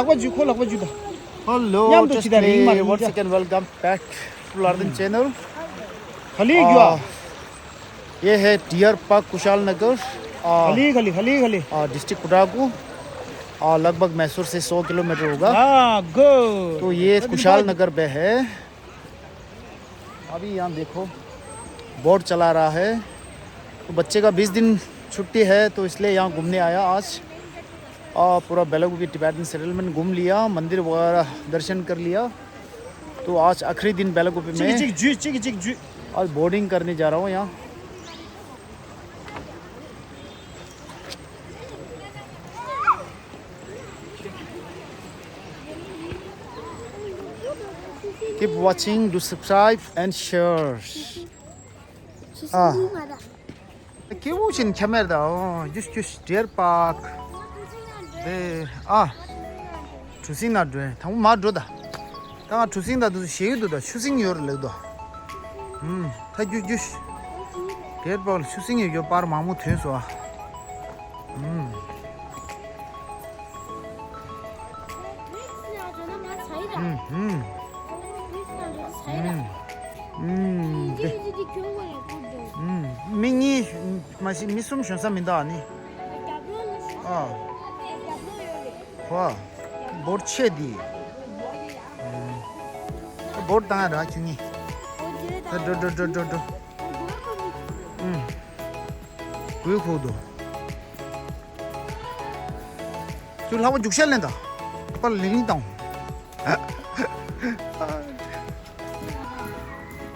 lakwa ju kho lakwa ju da Hello, Nyam to just chida ring mari once ja. again welcome back to Lardin channel. khali gya ये है deer park Kushal नगर khali district Kodagu और लगभग मैसूर से 100 kilometre होगा। good तो ये कुशाल नगर पे है। अभी यहाँ देखो बोट चला रहा है। तो बच्चे का 20 दिन छुट्टी है तो इसलिए यहाँ घूमने आया आज। और पूरा बेलागवी टिबेटन सेटलमेंट घूम लिया, मंदिर वगैरह दर्शन कर लिया। तो आज आखिरी दिन बेलागवी में चिक और बोर्डिंग करने जा रहा हूँ यहाँ। Keep watching, do subscribe and share. Kiwuchin kamera just deer park. Choosing that way. Tang ma do da. Tang choosing that do she do da. Choosing your leg do. Ta ju just deer park choosing your par mamu the so. Mini masih misum shonsa minda ni. Wah, board shady. Board tanga dah cungi. Do. Gue kudo. Cuma lawan juksel ni dah. Kepala lini tang.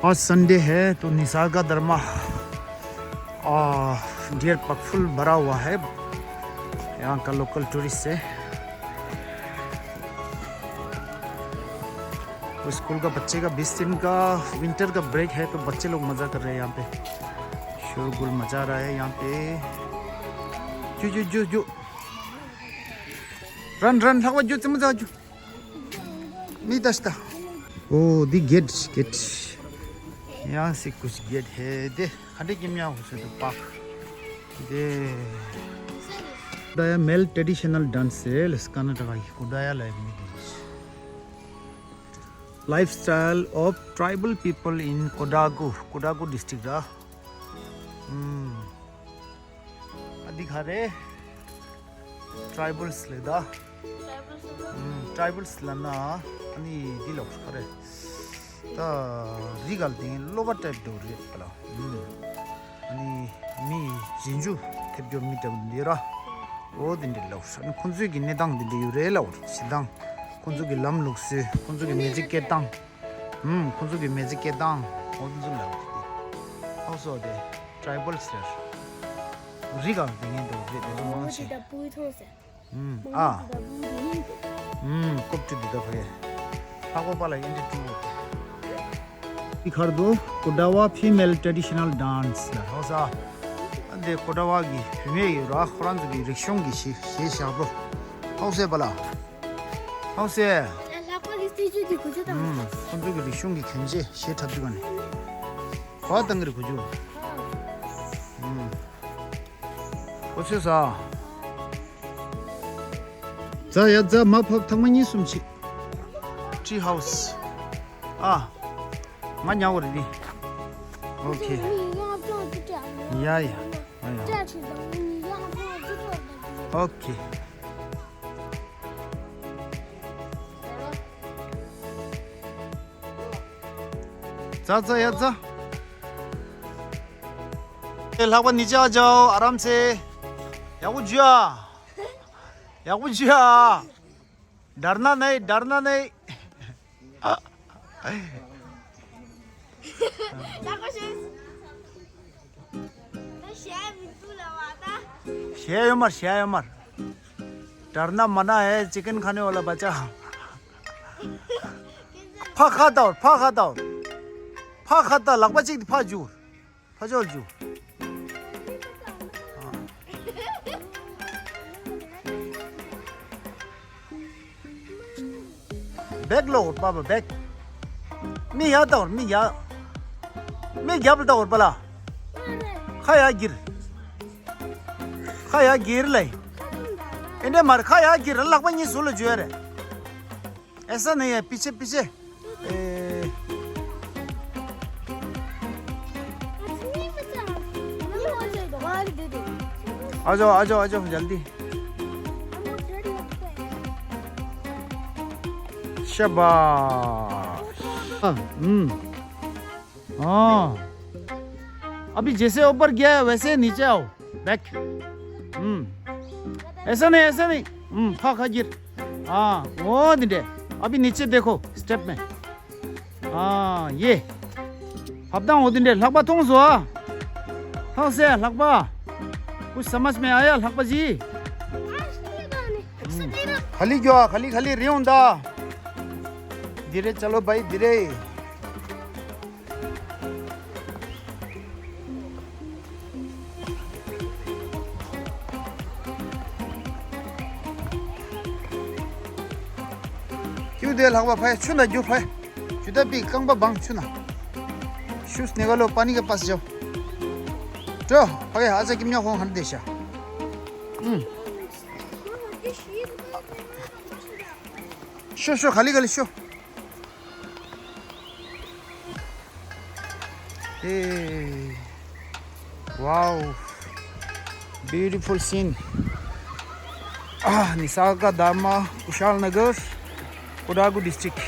आज Sunday है तो निसर्ग धर्मा deer park full भरा हुआ है यहाँ का local tourist से। तो स्कूल का बच्चे का 20 दिन का विंटर का ब्रेक है तो बच्चे लोग मज़ा कर रहे हैं यहाँ पे। शोरगुल मचा रहा है यहाँ पे। जो रन था जो मजा जो नहीं दस्ता। ओ दी गेट यहाँ से कुछ गेट है दे खाने की मियाँ हो तो पार्क दे कुडाया मेल ट्रेडिशनल डांस है लस्काना टकाई कुडाया lifestyle of tribal people in Kodagu district रा दिखा रहे ट्राइबल्स लेदा ट्राइबल्स लाना अनि दिलोक करे ता रिगल दिङ लोबा टाइप दोरे पला अनि मी जिन्जु थेब्जो मिटा दिरा ओ दिन दिलो सन खुन्जु गिने दाङ दिदि युरे लाउ सिदाङ खुन्जु गि लम लुक्से खुन्जु गि म्युजिक के दाङ खुन्जु गि म्युजिक के दाङ ओ दिन लाउ also the tribals there rigal दिङ दो दे मांगसे koptu dida phai pago pala indi tu इखर दो कोडावा फीमेल ट्रेडिशनल डांस ला होसा अंदे कोडावा की फीमेल रा खरांज की रिक्शों की शे शाबो हाउसे बला हाउसे कंजो की रिक्शों की खंजे शे थादगन वा तंगरी खुजु ओसेसा जा माफक थांमनि सुमची tree house Mana awal ni? Okay. Ya. Okay. जा। लावा नीचे आ जाओ आराम से। यागु जिया। डरना नहीं। शेर उमर डरना मना है चिकन खाने वाला बच्चा। फा खाता लगभग चिक फाजूर जू बैग लो बाबा बैग मी आता और मैं क्या बोलता और बला खाया गिर ले इन्हें मार खाया गिर लगभग ये सोलो जो है ऐसा नहीं है, पीछे पीछे आ जाओ आ जाओ आ जाओ जल्दी। शाबाश। हाँ अभी जैसे ऊपर गया है वैसे नीचे आओ, बैक। ऐसा नहीं खा खा गिर। हाँ वो दिटे अभी नीचे देखो स्टेप में। हाँ ये हफ्ता हो दिन लगभग तुम सो हाँ से लगभग कुछ समझ में आया लगभग जी। खाली क्यों खाली खाली रही होंदा, धीरे चलो भाई धीरे। क्यों दे लगभग भाई छुना जो भाई जुदा भी कंबा बंग छुना। शूज निकालो पानी के पास जाओ। जो भाई आज कि मैं हो हन देशा। शो खाली खाली show. Wow beautiful scene. Nisargadhama Kushalnagar Kodagu district.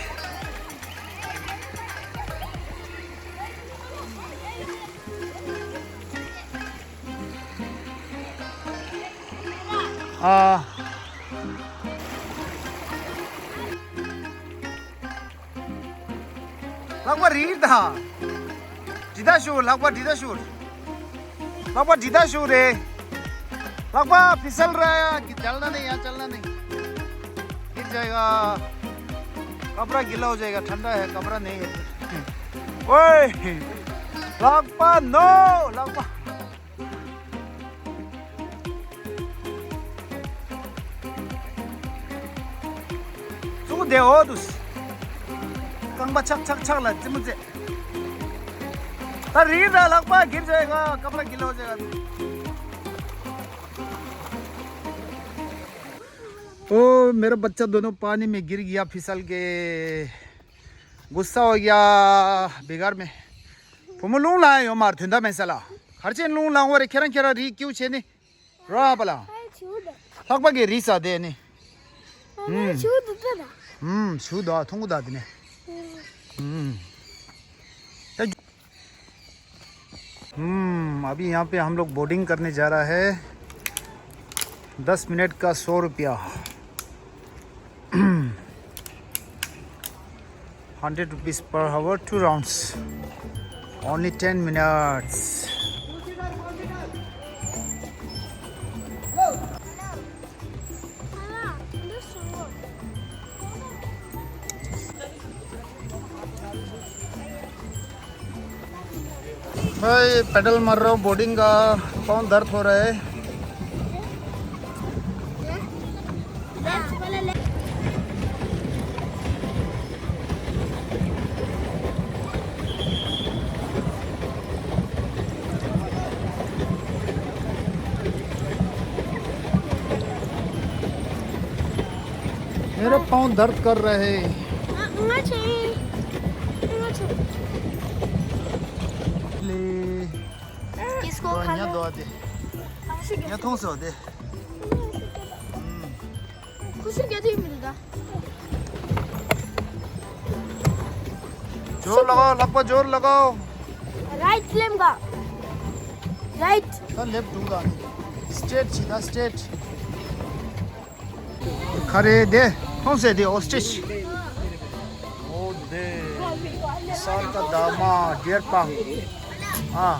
लगभग रीड था जिदा शूर लगभग जिदा शूर लगभग जिदा शूर है लगभग फिसल रहा है। चलना नहीं यहाँ चलना नहीं, गिर जाएगा, कपड़ा गीला हो जाएगा, ठंडा है कपड़ा नहीं है। ओए लगभग नो लगभग तू दे हो तुस कंबा छक छक छक लग मुझे रीड रहा लगभग गिर जाएगा, कपड़ा गीला हो जाएगा। ओ मेरा बच्चा दोनों पानी में गिर गया फिसल के, गुस्सा हो गया बिगाड़ में। फुमु लूं लाए यो मार थुंदा में सला खर्चे लूं लाऊं और खेरा खेरा री क्यों छे ने रा बला लगभग रीसा दे ने छूदा थोंगु दा ने। अभी यहाँ पे हम लोग बोर्डिंग करने जा रहा है। 10 मिनट का 100 रुपया। 100 rupees per hour, 2 rounds. Only 10 minutes. भाई पेडल मार रहा हूँ, बोर्डिंग का पाँव दर्द हो रहा है। मेरे पाँव दर्द कर रहे हैं। किसको यहाँ दो दे, यहाँ थोड़ा सा दे। कुछ क्या थी मिलता? जोर लगाओ लगभग जोर लगाओ। राइट लेम का राइट लेफ्ट दूंगा स्ट्रेट सीधा स्ट्रेट खड़े दे कौन से दे ऑस्ट्रिच ओ दे साल का दामा डियर पार्क हाँ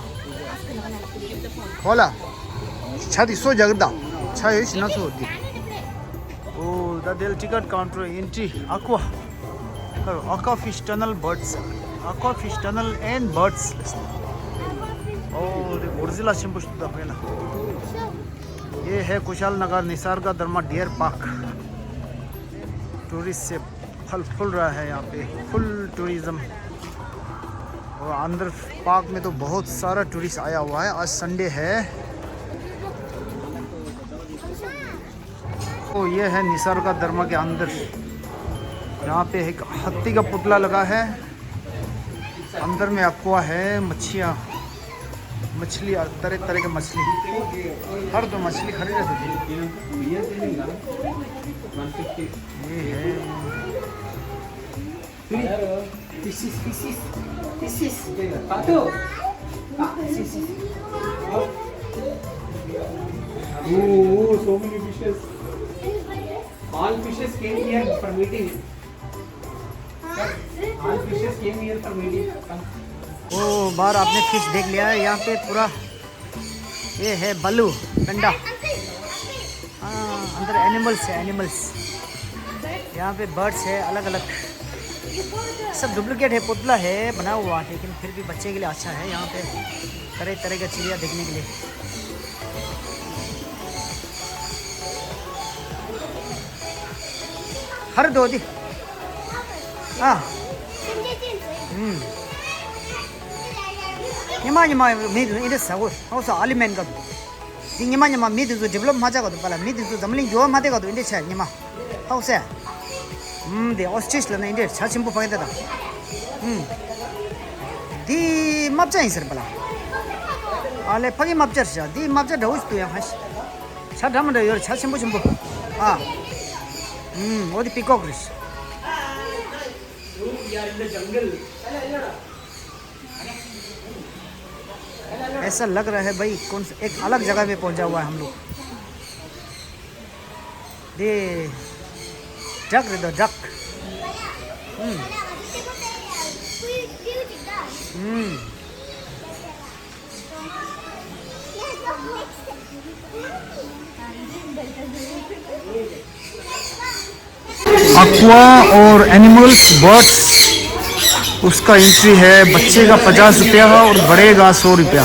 खोला छाती सो जगदा छाये इतना सो दी ओ द डेल ticket counter entry aqua fish tunnel birds aqua fish tunnel and birds और गुर्जिला शिंपुष्ट दफेला। ये है कुशाल नगर निसार का धर्मा डियर पार्क। टूरिस्ट से फुल रहा है यहाँ पे, फुल टूरिज्म। और अंदर पार्क में तो बहुत सारा टूरिस्ट आया हुआ है। आज संडे है। तो ये है निसार का धर्मा के अंदर यहाँ पे एक हाथी का पुतला लगा है, अंदर में एक्वा है, मच्छियाँ मछली तरह तरह की मछली, हर दो मछली खरीद सकती। ये है Oh, so many fishes. All fishes came here for meeting. All fishes came here for meeting. वो बाहर आपने फिश देख लिया है। यहाँ पे पूरा ये है बल्लू पेंडा, हाँ अंदर एनिमल्स है, एनिमल्स। यहाँ पे बर्ड्स है अलग अलग, सब डुप्लीकेट है, पुतला है बना हुआ, लेकिन फिर भी बच्चे के लिए अच्छा है। यहाँ पे तरह तरह का चिड़िया देखने के लिए। हर दो दी हाँ निमा निमा मीद इधर सागुर हौसा आलिमेन का दी निमा निमा मीद जो डेवलप माजा का तो पहला मीद जो जमलिंग जो माते का तो इंदे छा निमा हौसा दे ऑस्ट्रिच लना इंदे छा चिंपू पके दा दी मपचा ही सर पहला आले पगे मपचा छा दी मपचा ढौस तो यहाँ हस छा ढम रे यार छा चिंपू चिंपू हाँ वो दी पिकॉक रिश ऐसा लग रहा है भाई कौन सा एक अलग जगह पे पहुंचा हुआ है हम लोग। दे डक रे दो डक एक्वा और एनिमल्स बर्ड्स उसका एंट्री है बच्चे का 50 रुपया और बड़े का 100 रुपया।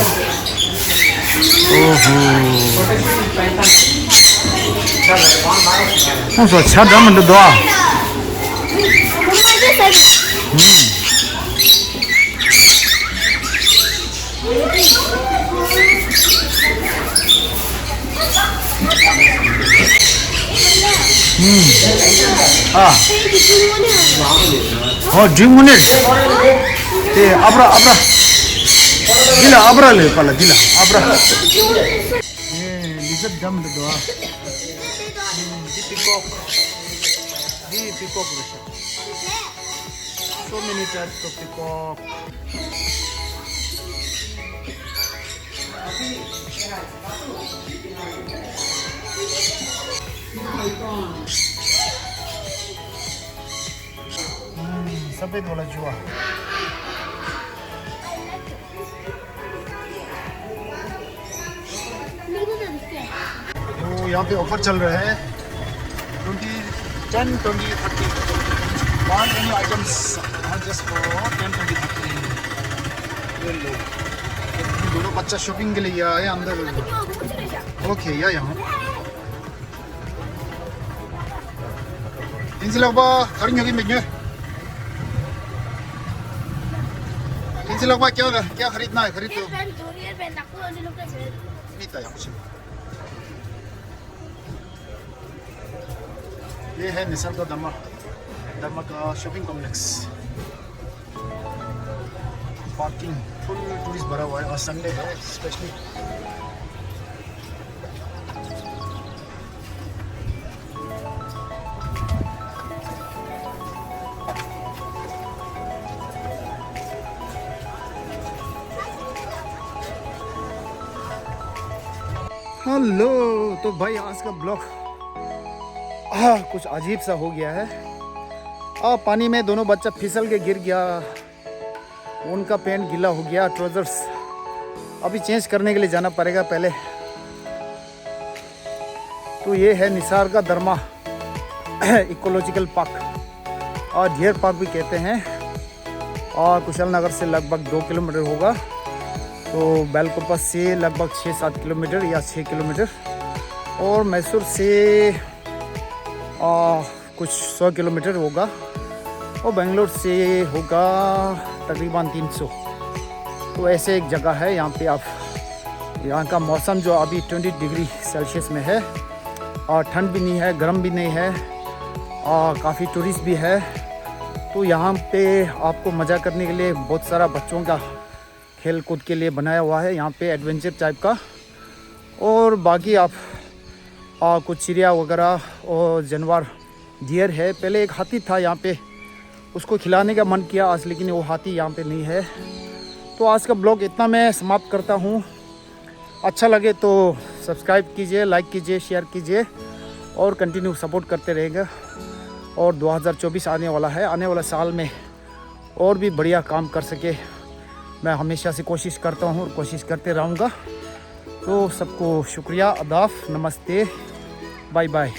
ओहो अच्छा दम दुआ हाँ ड्रीम मिनट ते अब्रा अब्रा दिला अब्रा ले पाला दिला अब्रा ये लिजर्ड दम दो दी peacock so many types of peacock सफेद वाला जुआ तो यहाँ पे ऑफर चल रहा है 10, 20, 30 1 any items just for 10, 20, 30 ये लो दोनों बच्चा शॉपिंग के लिए आए अंदर ओके या यहाँ 인슬라바 다른 여기 메뉴 인슬라바 क्या खरीदना है खरीद लो मीता यहाँ कुछ ये है निसर्ग दमा का shopping complex parking full tourist भरा हुआ है और संडे है स्पेशली हेलो। तो भाई आज का ब्लॉग कुछ अजीब सा हो गया है। पानी में दोनों बच्चा फिसल के गिर गया, उनका पैंट गीला हो गया, ट्राउजर्स अभी चेंज करने के लिए जाना पड़ेगा पहले। तो ये है निसार का दरमा इकोलॉजिकल पार्क और डियर पार्क भी कहते हैं और कुशल नगर से लगभग 2 किलोमीटर होगा। तो बेलकोपा से लगभग 6-7 किलोमीटर या 6 किलोमीटर और मैसूर से कुछ 100 किलोमीटर होगा और बेंगलोर से होगा तकरीबन 300। तो ऐसे एक जगह है यहाँ पे। आप यहाँ का मौसम जो अभी 20 डिग्री सेल्सियस में है और ठंड भी नहीं है, गर्म भी नहीं है और काफ़ी टूरिस्ट भी है तो यहाँ पे आपको मज़ा करने के लिए बहुत सारा बच्चों का खेल कूद के लिए बनाया हुआ है यहाँ पे एडवेंचर टाइप का। और बाकी आप कुछ चिड़िया वगैरह और जानवर डियर है। पहले एक हाथी था यहाँ पे, उसको खिलाने का मन किया आज, लेकिन वो हाथी यहाँ पे नहीं है। तो आज का ब्लॉग इतना मैं समाप्त करता हूँ। अच्छा लगे तो सब्सक्राइब कीजिए, लाइक कीजिए, शेयर कीजिए और कंटिन्यू सपोर्ट करते रहेंगे। और 2024 आने वाला है, आने वाला साल में और भी बढ़िया काम कर सके मैं हमेशा से कोशिश करता हूँ और कोशिश करते रहूँगा। तो सबको शुक्रिया, आदाब, नमस्ते, बाय बाय।